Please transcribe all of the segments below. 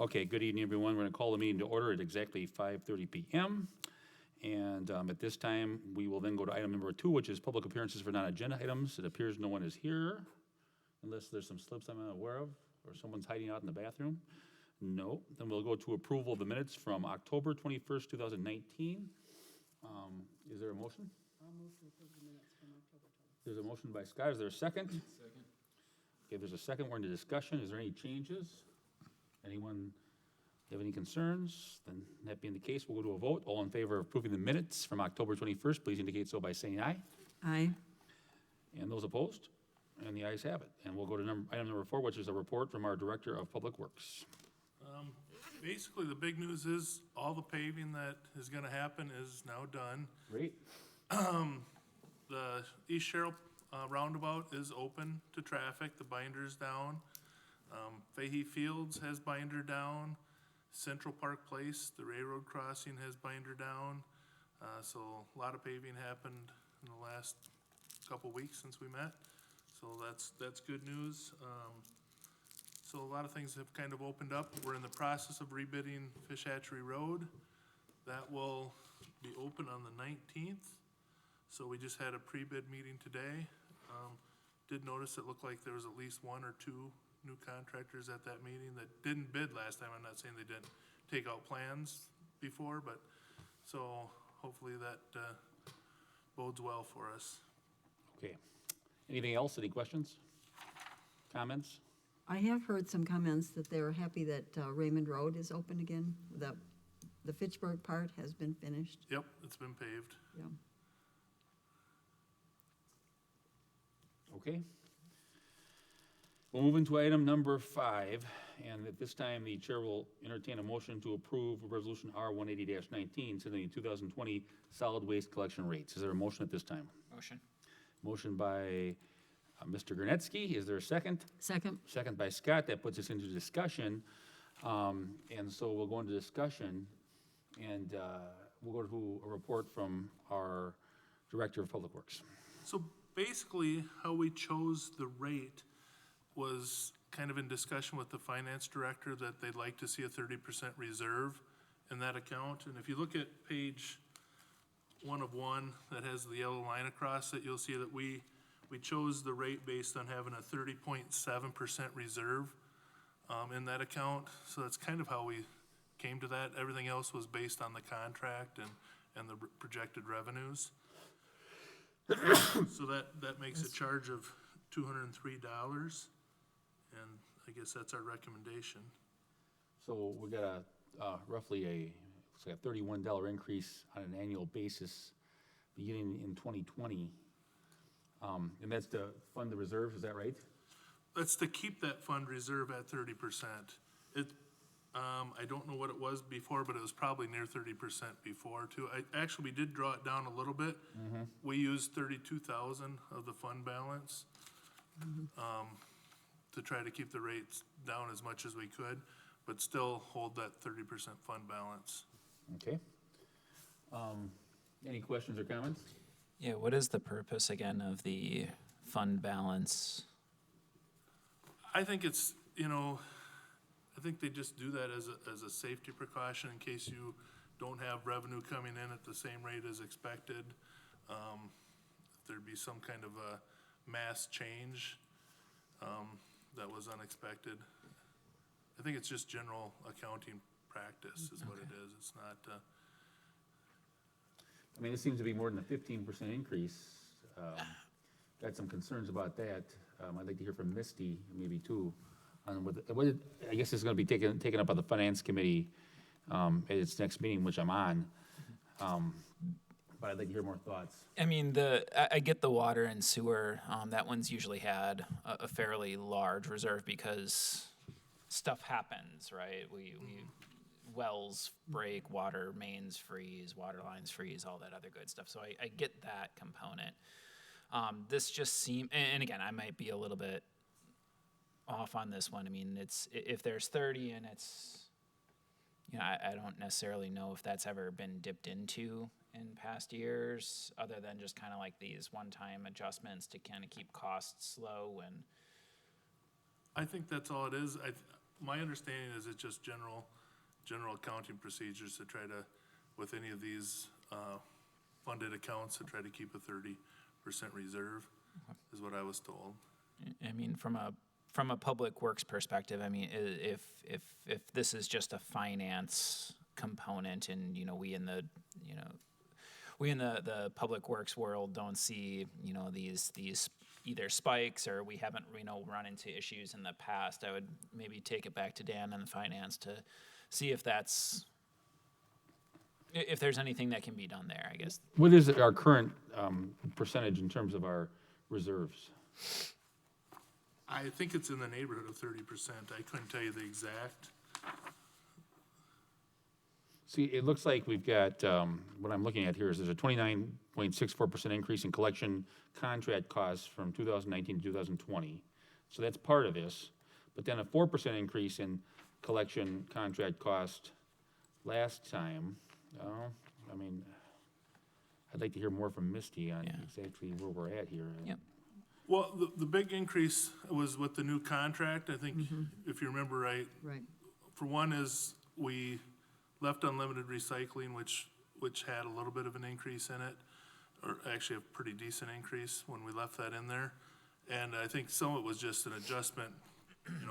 Okay, good evening, everyone. We're going to call the meeting to order at exactly 5:30 PM. And at this time, we will then go to item number 2, which is public appearances for non-agenda items. It appears no one is here, unless there's some slips I'm unaware of, or someone's hiding out in the bathroom. No. Then we'll go to approval of the minutes from October 21st, 2019. Is there a motion? I'll move to approve the minutes from October 20th. There's a motion by Scott. Is there a second? Second. Okay, there's a second. We're into discussion. Is there any changes? Anyone have any concerns? Then that being the case, we'll go to a vote. All in favor of approving the minutes from October 21st, please indicate so by saying aye. Aye. And those opposed? And the ayes have it. And we'll go to item number 4, which is a report from our Director of Public Works. Basically, the big news is all the paving that is gonna happen is now done. Great. The East Sherrill roundabout is open to traffic, the binder's down. Fahey Fields has binder down. Central Park Place, the railroad crossing has binder down. So a lot of paving happened in the last couple weeks since we met. So that's good news. So a lot of things have kind of opened up. We're in the process of rebidding Fish Hatchery Road. That will be open on the 19th. So we just had a pre-bid meeting today. Did notice it looked like there was at least 1 or 2 new contractors at that meeting that didn't bid last time. I'm not saying they didn't take out plans before, but so hopefully that bodes well for us. Okay. Anything else? Any questions? Comments? I have heard some comments that they're happy that Raymond Road is open again, that the Fitchburg part has been finished. Yep, it's been paved. Yeah. Okay. We'll move into item number 5, and at this time, the chair will entertain a motion to approve Resolution R-180-19, setting the 2020 solid waste collection rates. Is there a motion at this time? Motion. Motion by Mr. Gurnetsky. Is there a second? Second. Second by Scott. That puts us into discussion. And so we'll go into discussion, and we'll go to a report from our Director of Public Works. So basically, how we chose the rate was kind of in discussion with the finance director that they'd like to see a 30% reserve in that account. And if you look at page 1 of 1 that has the yellow line across it, you'll see that we chose the rate based on having a 30.7% reserve in that account. So that's kind of how we came to that. Everything else was based on the contract and the projected revenues. So that makes a charge of $203, and I guess that's our recommendation. So we got a roughly looks like a $31 increase on an annual basis beginning in 2020. And that's to fund the reserves, is that right? That's to keep that fund reserve at 30%. I don't know what it was before, but it was probably near 30% before too. Actually, we did draw it down a little bit. Mm-hmm. We used 32,000 of the fund balance to try to keep the rates down as much as we could, but still hold that 30% fund balance. Okay. Any questions or comments? Yeah, what is the purpose again of the fund balance? I think it's, I think they just do that as a safety precaution in case you don't have revenue coming in at the same rate as expected. If there'd be some kind of a mass change that was unexpected. I think it's just general accounting practice is what it is. It's not, I mean, it seems to be more than a 15% increase. Got some concerns about that. I'd like to hear from Misty, maybe too, on what I guess is going to be taken up by the Finance Committee at its next meeting, which I'm on. But I'd like to hear more thoughts. I mean, I get the water and sewer. That one's usually had a fairly large reserve because stuff happens, right? We wells break, water mains freeze, water lines freeze, all that other good stuff. So I get that component. This just seemed, and again, I might be a little bit off on this one. I mean, if there's 30 and it's, I don't necessarily know if that's ever been dipped into in past years, other than just kind of like these one-time adjustments to kind of keep costs low. And I think that's all it is. my understanding is it's just general accounting procedures to try to, with any of these, funded accounts, to try to keep a 30% reserve, is what I was told. I mean, from a public works perspective, I mean, if this is just a finance component, and we in the public works world don't see these either spikes, or we haven't run into issues in the past, I would maybe take it back to Dan and the finance to see if there's anything that can be done there, I guess. What is our current percentage in terms of our reserves? I think it's in the neighborhood of 30%. I couldn't tell you the exact. See, it looks like we've got, what I'm looking at here is there's a 29.64% increase in collection contract costs from 2019 to 2020. So that's part of this. But then a 4% increase in collection contract cost last time. I mean, I'd like to hear more from Misty on exactly where we're at here. Yep. Well, the big increase was with the new contract, I think, if you remember right. Right. For one is, we left unlimited recycling, which had a little bit of an increase in it, or actually a pretty decent increase when we left that in there. And I think some of it was just an adjustment,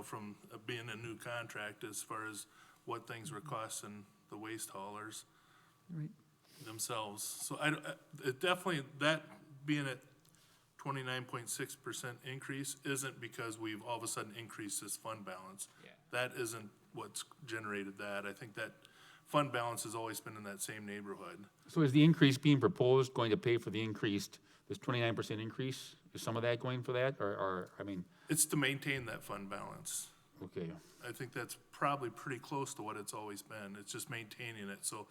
from being a new contract as far as what things were costing the waste haulers Right. themselves. So it definitely, that being at 29.6% increase isn't because we've all of a sudden increased this fund balance. Yeah. That isn't what's generated that. I think that fund balance has always been in that same neighborhood. So is the increase being proposed going to pay for the increased, this 29% increase? Is some of that going for that, or I mean? It's to maintain that fund balance. Okay. I think that's probably pretty close to what it's always been. It's just maintaining it. So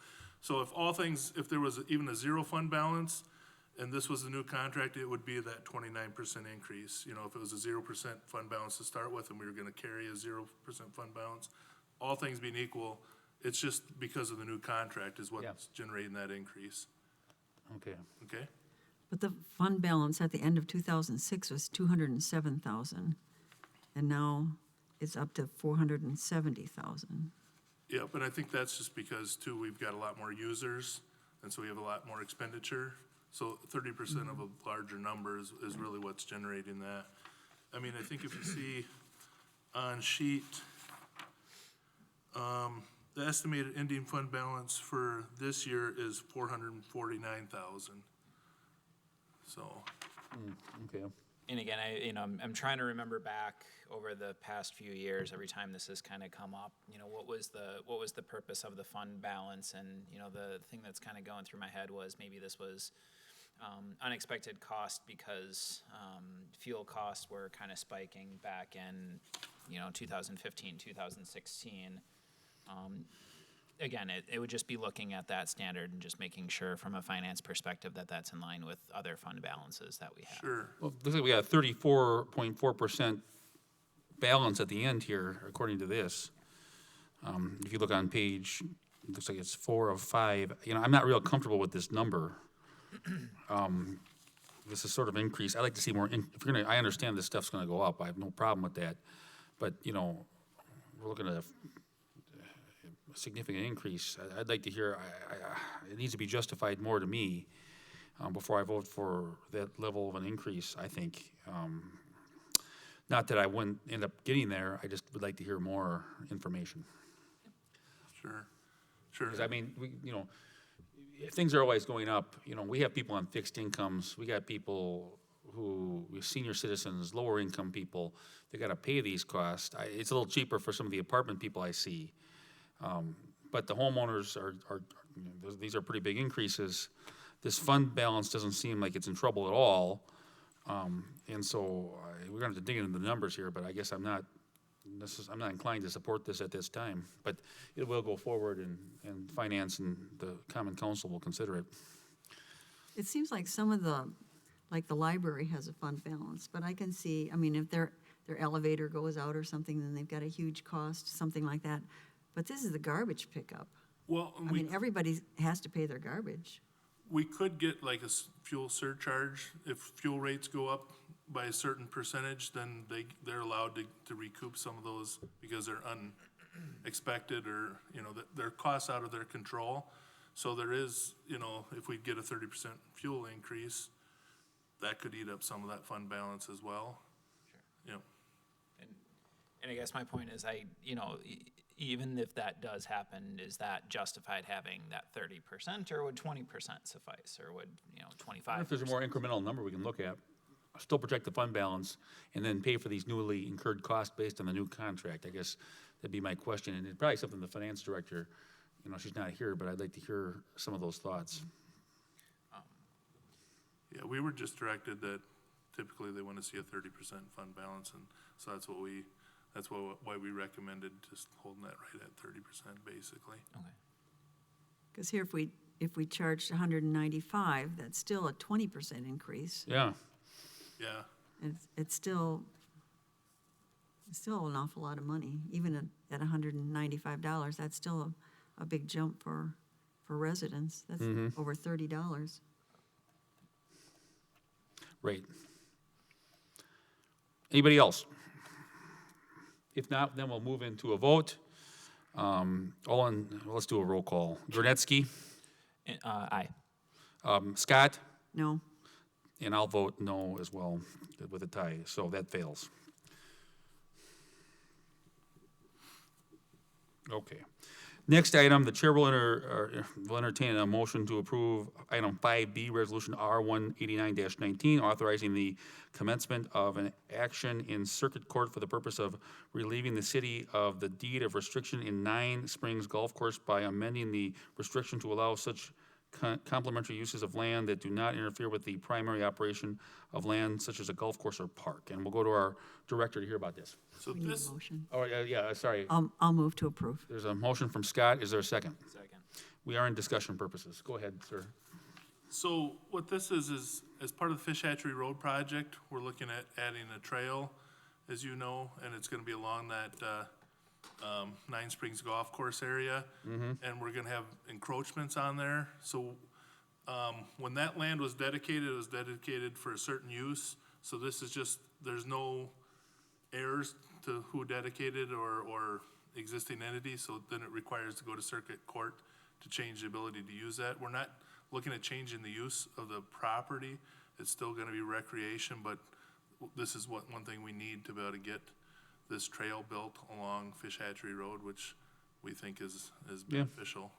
if there was even a zero fund balance, and this was the new contract, it would be that 29% increase. If it was a 0% fund balance to start with, and we were gonna carry a 0% fund balance, all things being equal, it's just because of the new contract is what's generating that increase. Okay. Okay? But the fund balance at the end of 2006 was 207,000, and now it's up to 470,000. Yeah, but I think that's just because too, we've got a lot more users, and so we have a lot more expenditure. So 30% of a larger number is really what's generating that. I mean, I think if you see on sheet, the estimated ending fund balance for this year is 449,000. So, Okay. And again, I'm trying to remember back over the past few years, every time this has kind of come up, what was the purpose of the fund balance? And, the thing that's kind of going through my head was maybe this was unexpected cost because fuel costs were kind of spiking back in, 2015, 2016. Again, it would just be looking at that standard and just making sure from a finance perspective that that's in line with other fund balances that we have. sure. Well, looks like we got a 34.4% balance at the end here, according to this. If you look on page, it looks like it's 4 of 5. I'm not real comfortable with this number. This is sort of increase. I'd like to see more. I understand this stuff's going to go up. I have no problem with that. But we're looking at a significant increase. I'd like to hear. It needs to be justified more to me before I vote for that level of an increase. I think. Not that I wouldn't end up getting there. I just would like to hear more information. Sure. Because I mean, things are always going up. We have people on fixed incomes. We got people senior citizens, lower income people. They got to pay these costs. It's a little cheaper for some of the apartment people I see, but the homeowners are these are pretty big increases. This fund balance doesn't seem like it's in trouble at all, and so we're going to have to dig into the numbers here. But I guess I'm not inclined to support this at this time, but it will go forward, and finance and the common council will consider it. It seems like some of the library has a fund balance, but I can see, if their elevator goes out or something, then they've got a huge cost, something like that. But this is the garbage pickup. Well, Everybody has to pay their garbage. we could get like a fuel surcharge if fuel rates go up by a certain percentage, then they're allowed to recoup some of those because they're unexpected or, their costs out of their control. So there is, if we get a 30% fuel increase, that could eat up some of that fund balance as well. Sure. And I guess my point is, even if that does happen, is that justified having that 30%, or would 20% suffice, or would 25%? If there's a more incremental number we can look at, still protect the fund balance, and then pay for these newly incurred costs based on the new contract. I guess that'd be my question, and it's probably something the finance director, she's not here, but I'd like to hear some of those thoughts. Yeah, we were just directed that typically they want to see a 30% fund balance, and so that's why we recommended just holding that right at 30% basically. Okay. Because here, if we charged 195, that's still a 20% increase. Yeah, Yeah, It's still an awful lot of money, even at $195. That's still a big jump for residents. That's over $30. right. Anybody else? If not, then we'll move into a vote. Let's do a roll call. Gronetsky, Aye. Scott, No, and I'll vote no as well with a tie, so that fails. Okay. Next item, the chair will entertain a motion to approve item 5B, resolution R189-19, authorizing the commencement of an action in circuit court for the purpose of relieving the city of the deed of restriction in 9 Springs Golf Course by amending the restriction to allow such complementary uses of land that do not interfere with the primary operation of land such as a golf course or park. And we'll go to our director to hear about this. so we need this, a motion. Oh, sorry. I'll move to approve. There's a motion from Scott. Is there a second? Second. We are in discussion purposes. Go ahead, sir. so what this is as part of the Fish Hatchery Road project, we're looking at adding a trail, as you know, and it's gonna be along that, 9 Springs Golf Course area. And we're gonna have encroachments on there. So, when that land was dedicated, it was dedicated for a certain use. So this is just, there's no heirs to who dedicated or existing entity, so then it requires to go to circuit court to change the ability to use that. We're not looking at changing the use of the property. It's still gonna be recreation, but this is one thing we need to be able to get this trail built along Fish Hatchery Road, which we think is beneficial.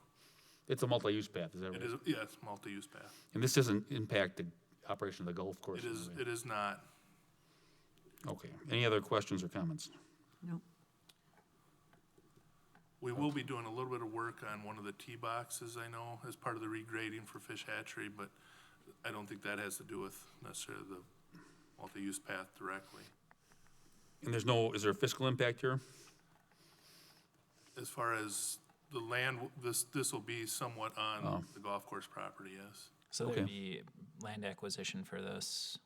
It's a multi-use path, is that right? It is, yeah, it's multi-use path. And this doesn't impact the operation of the golf course? It in is, any way? it is not. Okay. Any other questions or comments? No, We will be doing a little bit of work on one of the tee boxes, I know, as part of the regrading for Fish Hatchery, but I don't think that has to do with necessarily the multi-use path directly. And is there a fiscal impact here? As far as the land, this will be somewhat on the golf course property, yes. So Okay. there'd be land acquisition for this.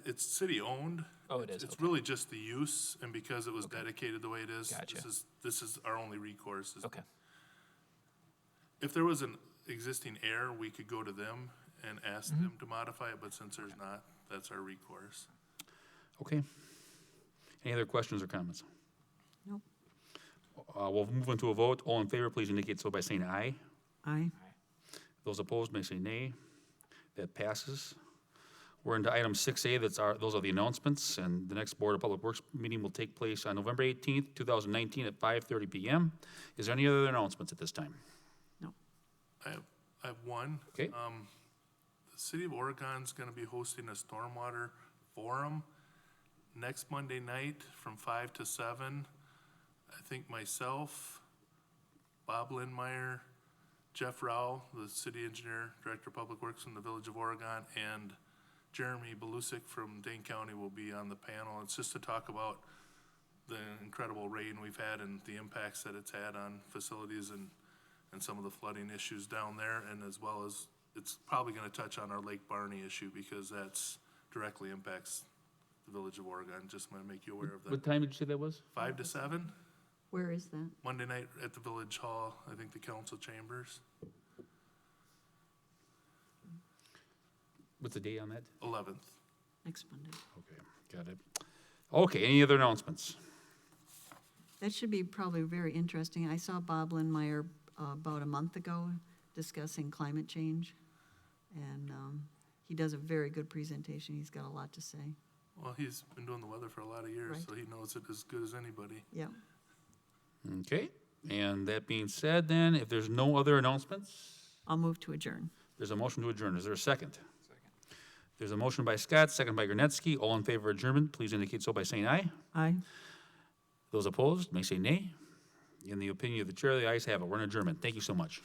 It's city-owned. Oh, it is, It's okay. really just the use, and because it was dedicated the way it is, Gotcha. this is our only recourse. Okay. If there was an existing heir, we could go to them and ask them to modify it, but since there's not, that's our recourse. Okay. Any other questions or comments? no, We'll move into a vote. All in favor, please indicate so by saying aye. aye. Those opposed may say nay. That passes. We're into item 6A. Those are the announcements, and the next Board of Public Works meeting will take place on November 18th, 2019 at 5:30 PM. Is there any other announcements at this time? No, I have one. Okay. The City of Oregon's gonna be hosting a stormwater forum next Monday night from 5 to 7. I think myself, Bob Lindmeyer, Jeff Rao, the city engineer, director of public works from the Village of Oregon, and Jeremy Belusic from Dane County will be on the panel. It's just to talk about the incredible rain we've had and the impacts that it's had on facilities and some of the flooding issues down there, and as well as, it's probably gonna touch on our Lake Barney issue because that's directly impacts the Village of Oregon. Just wanna make you aware of What that. time did you say that was? 5 to 7, where is that? Monday night at the Village Hall, I think the council chambers, What's the date on that? 11th. Next Monday. Okay, got it. Okay, any other announcements? That should be probably very interesting. I saw Bob Lindmeyer about a month ago discussing climate change. And he does a very good presentation. He's got a lot to say. Well, he's been doing the weather for a lot of years, Right. so he knows it as good as anybody. Yeah. Okay, and that being said then, if there's no other announcements, I'll move to adjourn. there's a motion to adjourn. Is there a second? There's a motion by Scott, second by Gronetsky. All in favor of adjournment, please indicate so by saying aye. Aye. Those opposed may say nay. In the opinion of the chair, the ayes have it. We're in adjournment. Thank you so much.